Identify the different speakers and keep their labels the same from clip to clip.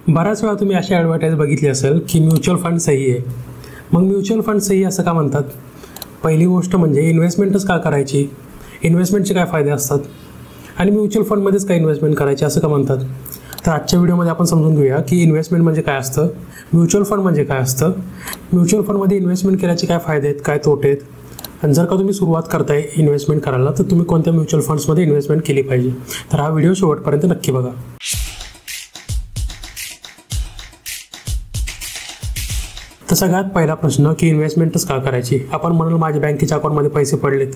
Speaker 1: बऱ्याच वेळा तुम्ही अशी ॲडव्हर्टाईज बघितली असेल की म्युच्युअल फंड सही आहे. मग म्युच्युअल फंड सही असं का म्हणतात? पहिली गोष्ट म्हणजे इन्व्हेस्टमेंटच का करायची, इन्व्हेस्टमेंटचे काय फायदे असतात आणि म्युच्युअल फंडमध्येच काय इन्व्हेस्टमेंट करायची असं का म्हणतात. तर आजच्या व्हिडिओमध्ये आपण समजून घेऊया की इन्व्हेस्टमेंट म्हणजे काय असतं, म्युच्युअल फंड म्हणजे काय असतं, म्युच्युअल फंडमध्ये इन्व्हेस्टमेंट केल्याचे काय फायदे आहेत, काय तोटे आहेत, आणि जर का तुम्ही सुरुवात करताय इन्व्हेस्टमेंट करायला तर तुम्ही कोणत्या म्युच्युअल फंड्समध्ये इन्व्हेस्टमेंट केली पाहिजे. तर हा व्हिडिओ शेवटपर्यंत नक्की बघा. तर सगळ्यात पहिला प्रश्न की इन्व्हेस्टमेंटच का करायची. आपण म्हणाल माझ्या बँकेच्या अकाउंटमध्ये पैसे पडलेत,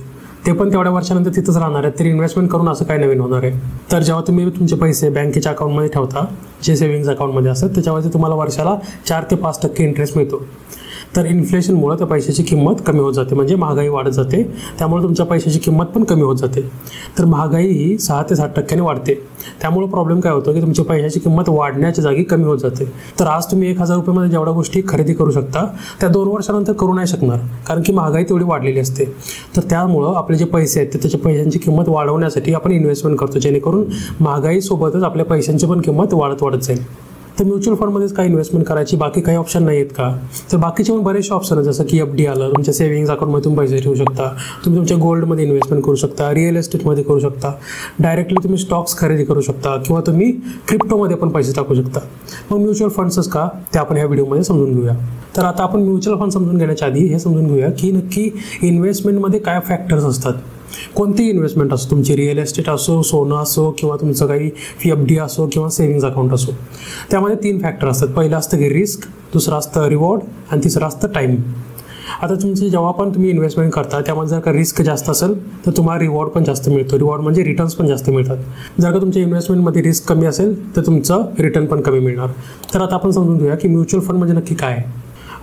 Speaker 1: ते पण तेवढ्या वर्षानंतर तिथंच राहणार आहेत, तरी इन्व्हेस्टमेंट करून असं काय नवीन होणार आहे. तर जेव्हा तुम्ही तुमचे पैसे बँकेच्या अकाउंटमध्ये ठेवता, जे सेव्हिंग्ज अकाउंटमध्ये असतात, त्याच्यावरती तुम्हाला वर्षाला 4 ते 5% इंटरेस्ट मिळतो. तर इन्फ्लेशनमुळे त्या पैशाची किंमत कमी होत जाते, म्हणजे महागाई वाढत जाते, त्यामुळे तुमच्या पैशाची किंमत पण कमी होत जाते. तर महागाई ही 6 ते 7% वाढते, त्यामुळे प्रॉब्लेम काय होतो की तुमच्या पैशाची किंमत वाढण्याच्या जागी कमी होत जाते. तर आज तुम्ही 1000 रुपयामध्ये जेवढ्या गोष्टी खरेदी करू शकता त्या 2 वर्षानंतर करू नाही शकणार, कारण की महागाई तेवढी वाढलेली असते. तर त्यामुळं आपले जे पैसे आहेत त्याच्या पैशांची किंमत वाढवण्यासाठी आपण इन्व्हेस्टमेंट करतो, जेणेकरून महागाईसोबतच आपल्या पैशांची पण किंमत वाढत जाईल. तर म्युच्युअल फंडमध्येच काय इन्व्हेस्टमेंट करायची, बाकी काही ऑप्शन नाही आहेत का? तर बाकीचे पण बरेचसे ऑप्शन आहेत, जसं की FD आलं, तुमच्या सेव्हिंग्ज अकाउंटमध्ये तुम्ही पैसे ठेवू शकता, तुम्ही तुमच्या गोल्डमध्ये इन्व्हेस्टमेंट करू शकता, रिअल एस्टेटमध्ये करू शकता, डायरेक्टली तुम्ही स्टॉक्स खरेदी करू शकता, किंवा तुम्ही क्रिप्टोमध्ये पण पैसे टाकू शकता. मग म्युच्युअल फंड्सच का, ते आपण ह्या व्हिडिओमध्ये समजून घेऊया. तर आता आपण म्युच्युअल फंड समजून घेण्याच्या आधी हे समजून घेऊया की नक्की इन्व्हेस्टमेंटमध्ये काय फॅक्टर्स असतात. कोणतीही इन्व्हेस्टमेंट असो, तुमची रिअल एस्टेट असो, सोनं असो, किंवा तुमचं काही FD असो, किंवा सेव्हिंग्ज अकाउंट असो, त्यामध्ये 3 फॅक्टर असतात. पहिलं असतं की रिस्क, दुसरं असतं रिवॉर्ड, आणि तिसरं असतं टाईम. आता तुमची जेव्हा पण तुम्ही इन्व्हेस्टमेंट करता त्यामध्ये जर का रिस्क जास्त असेल तर तुम्हाला रिवॉर्ड पण जास्त मिळतो. रिवॉर्ड म्हणजे रिटर्न्स पण जास्त मिळतात. जर का तुमच्या इन्व्हेस्टमेंटमध्ये रिस्क कमी असेल तर तुमचं रिटर्न पण कमी मिळणार. तर आता आपण समजून घेऊया की म्युच्युअल फंड म्हणजे नक्की काय आहे.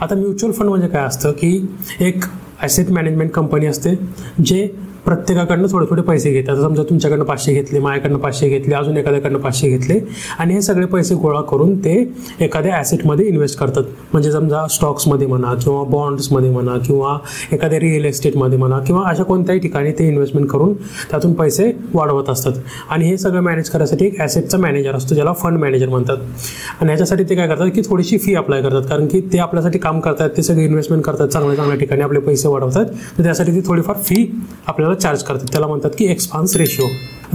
Speaker 1: आता म्युच्युअल फंड म्हणजे काय असतं की एक ॲसेट मॅनेजमेंट कंपनी असते, जे प्रत्येकाकडनं थोडे पैसे घेतात. समजा तुमच्याकडनं 500 घेतले, माझ्याकडनं 500 घेतले, अजून एखाद्याकडनं 500 घेतले, आणि हे सगळे पैसे गोळा करून ते एखाद्या ॲसेटमध्ये इन्व्हेस्ट करतात. म्हणजे समजा स्टॉक्समध्ये म्हणा, किंवा बॉन्ड्समध्ये म्हणा, किंवा एखाद्या रिअल एस्टेटमध्ये म्हणा, किंवा अशा कोणत्याही ठिकाणी ते इन्व्हेस्टमेंट करून त्यातून पैसे वाढवत असतात. आणि हे सगळं मॅनेज करण्यासाठी एक ॲसेटचा मॅनेजर असतो, ज्याला फंड मॅनेजर म्हणतात. आणि याच्यासाठी ते काय करतात की थोडीशी फी अप्लाय करतात, कारण की ते आपल्यासाठी काम करतात, ते सगळे इन्व्हेस्टमेंट करतात, चांगल्या ठिकाणी आपले पैसे वाढवतात. तर त्यासाठी ती थोडीफार फी आपल्याला चार्ज करतात. त्याला म्हणतात की एक्सपान्स रेशिओ.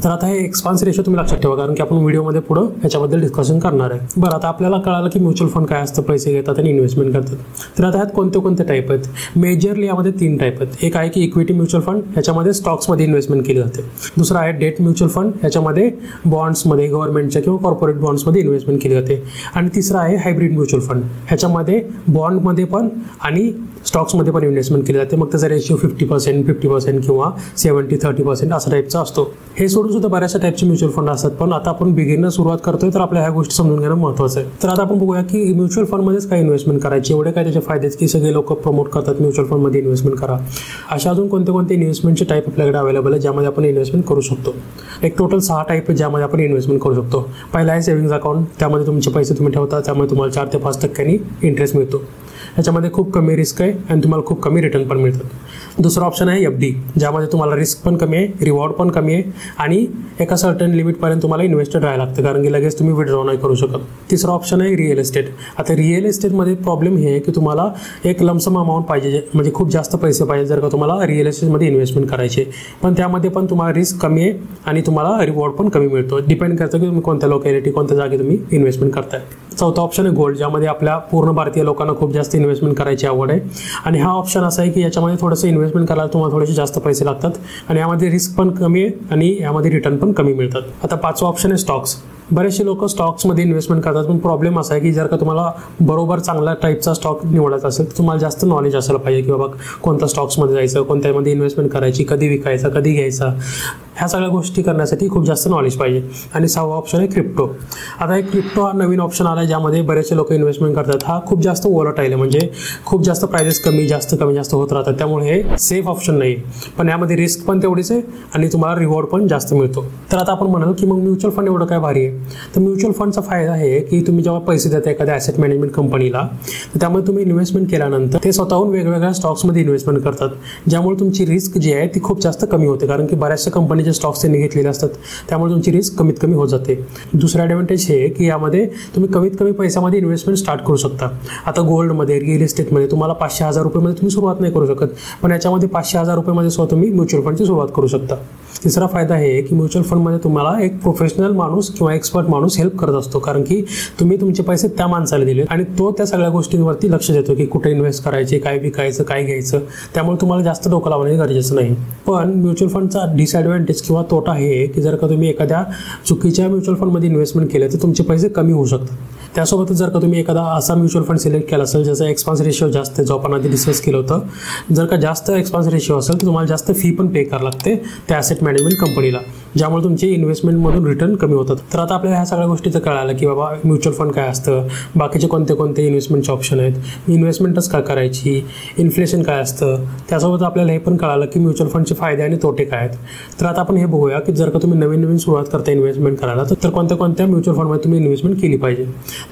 Speaker 1: तर आता हे एक्सपान्स रेशिओ तुम्ही लक्षात ठेवा, कारण की आपण व्हिडिओमध्ये पुढं ह्याच्याबद्दल डिस्कशन करणार आहे. बरं, आता आपल्याला कळालं की म्युच्युअल फंड काय असतं, पैसे घेतात आणि इन्व्हेस्टमेंट करतात. तर आता ह्यात कोणते टाईप आहेत? मेजरली यामध्ये 3 टाईप आहेत. एक आहे की इक्विटी म्युच्युअल फंड, ह्याच्यामध्ये स्टॉक्समध्ये इन्व्हेस्टमेंट केली जाते. दुसरा आहे डेट म्युच्युअल फंड, ह्याच्यामध्ये बॉन्ड्समध्ये, गव्हर्नमेंटच्या किंवा कॉर्पोरेट बॉन्ड्समध्ये इन्व्हेस्टमेंट केली जाते. आणि तिसरा आहे हायब्रिड म्युच्युअल फंड, ह्याच्यामध्ये बॉन्डमध्ये पण आणि स्टॉक्समध्ये पण इन्व्हेस्टमेंट केली जाते. मग त्याचा रेशिओ 50% किंवा 70-30% असा टाईपचा असतो. हे सोडून सुद्धा बऱ्याचशा टाईपचे म्युच्युअल फंड असतात, पण आता आपण बिगिनर सुरुवात करतोय तर आपल्या ह्या गोष्टी समजून घेणं महत्त्वाचं आहे. तर आता आपण बघूया की म्युच्युअल फंडमध्येच काय इन्व्हेस्टमेंट करायची, एवढे काय त्याचे फायदे की सगळे लोक प्रमोट करतात म्युच्युअल फंडमध्ये इन्व्हेस्टमेंट करा. अशा अजून कोणते इन्व्हेस्टमेंटचे टाईप आपल्याकडे अवेलेबल आहे ज्यामध्ये आपण इन्व्हेस्टमेंट करू शकतो. एक टोटल 6 टाईप आहे ज्यामध्ये आपण इन्व्हेस्टमेंट करू शकतो. पहिला आहे सेव्हिंग्ज अकाउंट, त्यामध्ये तुमचे पैसे तुम्ही ठेवता, त्यामुळे तुम्हाला 4 ते 5% इंटरेस्ट मिळतो. ह्याच्यामध्ये खूप कमी रिस्क आहे आणि तुम्हाला खूप कमी रिटर्न पण मिळतात. दुसरा ऑप्शन आहे FD, ज्यामध्ये तुम्हाला रिस्क पण कमी आहे, रिवॉर्ड पण कमी आहे, आणि एका सर्टन लिमिटपर्यंत तुम्हाला इन्व्हेस्टेड राहायला लागतं, कारण की लगेच तुम्ही विड्रॉ नाही करू शकत. तिसरा ऑप्शन आहे रिअल एस्टेट. आता रिअल एस्टेटमध्ये प्रॉब्लेम हे आहे की तुम्हाला एक लमसम अमाऊंट पाहिजे, म्हणजे खूप जास्त पैसे पाहिजे जर का तुम्हाला रिअल एस्टेटमध्ये इन्व्हेस्टमेंट करायचे. पण त्यामध्ये पण तुम्हाला रिस्क कमी आहे आणि तुम्हाला रिवॉर्ड पण कमी मिळतो. डिपेंड करतं की तुम्ही कोणत्या लोकॅलिटी, कोणत्या जागी तुम्ही इन्व्हेस्टमेंट करताय. चौथा ऑप्शन आहे गोल्ड, ज्यामध्ये आपल्या पूर्ण भारतीय लोकांना खूप जास्त इन्व्हेस्टमेंट करायची आवड आहे. आणि हा ऑप्शन असा आहे की याच्यामध्ये थोडंसं इन्व्हेस्टमेंट करायला तुम्हाला थोडेसे जास्त पैसे लागतात, आणि यामध्ये रिस्क पण कमी आहे आणि यामध्ये रिटर्न पण कमी मिळतात. आता 5वा ऑप्शन आहे स्टॉक्स. बरेचसे लोक स्टॉक्समध्ये इन्व्हेस्टमेंट करतात, पण प्रॉब्लेम असा आहे की जर का तुम्हाला बरोबर चांगला टाईपचा स्टॉक निवडायचा असेल तर तुम्हाला जास्त नॉलेज असायला पाहिजे की बाबा कोणत्या स्टॉक्समध्ये जायचं, कोणत्यामध्ये इन्व्हेस्टमेंट करायची, कधी विकायचा, कधी घ्यायचा, ह्या सगळ्या गोष्टी करण्यासाठी खूप जास्त नॉलेज पाहिजे. आणि 6वा ऑप्शन आहे क्रिप्टो. आता एक क्रिप्टो हा नवीन ऑप्शन आला आहे ज्यामध्ये बरेचसे लोक इन्व्हेस्टमेंट करतात. हा खूप जास्त वॉलटाईल आहे, म्हणजे खूप जास्त प्राइजेस कमी जास्त होत राहतात, त्यामुळे हे सेफ ऑप्शन नाही आहे. पण यामध्ये रिस्क पण तेवढीच आहे आणि तुम्हाला रिवॉर्ड पण जास्त मिळतो. तर आता आपण म्हणाल की मग म्युच्युअल फंड एवढं काय भारी आहे. तर म्युच्युअल फंडचा फायदा आहे की तुम्ही जेव्हा पैसे देता एखाद्या ॲसेट मॅनेजमेंट कंपनीला, तर त्यामुळे तुम्ही इन्व्हेस्टमेंट केल्यानंतर ते स्वतःहून वेगवेगळ्या स्टॉक्समध्ये इन्व्हेस्टमेंट करतात, ज्यामुळे तुमची रिस्क जी आहे ती खूप जास्त कमी होते, कारण की बऱ्याचशा कंपनीचे स्टॉक्स त्यांनी घेतलेले असतात, त्यामुळे तुमची रिस्क कमीत कमी होत जाते. दुसरा ॲडव्हान्टेज हे की यामध्ये तुम्ही कमीत कमी पैशामध्ये इन्व्हेस्टमेंट स्टार्ट करू शकता. आता गोल्डमध्ये, रिअल इस्टेटमध्ये तुम्हाला 500,000 रुपयामध्ये तुम्ही सुरुवात नाही करू शकत, पण याच्यामध्ये 500,000 रुपयामध्ये सुद्धा तुम्ही म्युच्युअल फंडची सुरुवात करू शकता. तिसरा फायदा आहे की म्युच्युअल फंडमध्ये तुम्हाला एक प्रोफेशनल माणूस किंवा एक्सपर्ट माणूस हेल्प करत असतो, कारण की तुम्ही तुमचे पैसे त्या माणसाला दिले आणि तो त्या सगळ्या गोष्टींवरती लक्ष देतो की कुठे इन्व्हेस्ट करायचे, काय विकायचं, काय घ्यायचं, त्यामुळे तुम्हाला जास्त डोकं लावणे गरजेचं नाही. पण म्युच्युअल फंडचा डिसॲडव्हान्टेज किंवा तोटा हे की जर का तुम्ही एखाद्या चुकीच्या म्युच्युअल फंडमध्ये इन्व्हेस्टमेंट केलं तर तुमचे पैसे कमी होऊ शकतात. त्यासोबतच जर का तुम्ही एखादा असा म्युच्युअल फंड सिलेक्ट केला असेल ज्याचा एक्सपान्स रेशिओ जास्त आहे, जो आपण आधी डिस्कस केलं होतं, जर का जास्त एक्सपान्स रेशिओ असेल तर तुम्हाला जास्त फी पण पे करावं लागते त्या ॲसेट मॅनेजमेंट कंपनीला, ज्यामुळे तुमचे इन्व्हेस्टमेंटमधून रिटर्न कमी होतात. तर आता आपल्याला ह्या सगळ्या गोष्टीचं कळालं की बाबा म्युच्युअल फंड काय असतं, बाकीचे कोणते कोणते इन्व्हेस्टमेंटचे ऑप्शन आहेत, इन्व्हेस्टमेंटच का करायची, इन्फ्लेशन काय असतं, त्यासोबत आपल्याला हे पण कळालं की म्युच्युअल फंडचे फायदे आणि तोटे काय आहेत. तर आता आपण हे बघूया की जर का तुम्ही नवीन सुरुवात करता इन्व्हेस्टमेंट करायला, तर कोणत्या कोणत्या म्युच्युअल फंडमध्ये तुम्ही इन्व्हेस्टमेंट केली पाहिजे.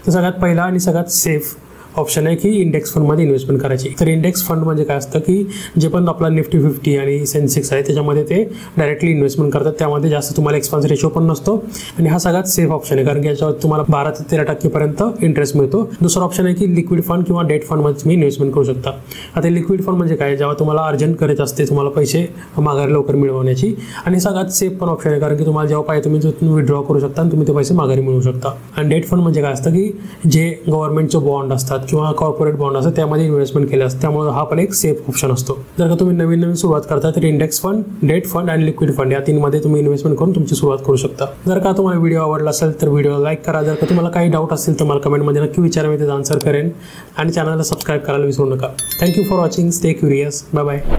Speaker 1: तर सगळ्यात पहिला आणि सगळ्यात सेफ ऑप्शन आहे की इंडेक्स फंडमध्ये इन्व्हेस्टमेंट करायची. तर इंडेक्स फंड म्हणजे काय असतं की जे पण आपला निफ्टी 50 आणि सेन्सेक्स आहे त्याच्यामध्ये ते डायरेक्टली इन्व्हेस्टमेंट करतात, त्यामध्ये जास्त तुम्हाला एक्सपान्स रेशो पण नसतो आणि हा सगळ्यात सेफ ऑप्शन आहे, कारण की याच्यावर तुम्हाला 12 ते 13% इंटरेस्ट मिळतो. दुसरा ऑप्शन आहे की लिक्विड फंड किंवा डेट फंडमध्ये तुम्ही इन्व्हेस्टमेंट करू शकता. आता लिक्विड फंड म्हणजे काय, जेव्हा तुम्हाला अर्जंट करायचं असते, तुम्हाला पैसे माघारी लवकर मिळवण्याची, आणि सगळ्यात सेफ पण ऑप्शन आहे, कारण की तुम्हाला जेव्हा पाहिजे तुम्ही विड्रॉ करू शकता आणि तुम्ही ते पैसे माघारी मिळवू शकता. आणि डेट फंड म्हणजे काय असतं की जे गव्हर्नमेंटचे बॉन्ड असतात किंवा कॉर्पोरेट बॉन्ड असतात त्यामध्ये इन्व्हेस्टमेंट केले असते, त्यामुळे हा पण एक सेफ ऑप्शन असतो. जर का तुम्ही नवीन सुरुवात करता तर इंडेक्स फंड, डेट फंड आणि लिक्विड फंड या तीनमध्ये तुम्ही इन्व्हेस्टमेंट करून तुमची सुरुवात करू शकता. जर का तुम्हाला व्हिडिओ आवडला असेल तर व्हिडिओला लाईक करा. जर का तुम्हाला काही डाऊट असेल तर मला कमेंटमध्ये नक्की विचारा, मी त्याचा आन्सर करेन. आणि चॅनलला सबस्क्राईब करायला विसरू नका. Thank you for watching. Stay curious. Bye bye.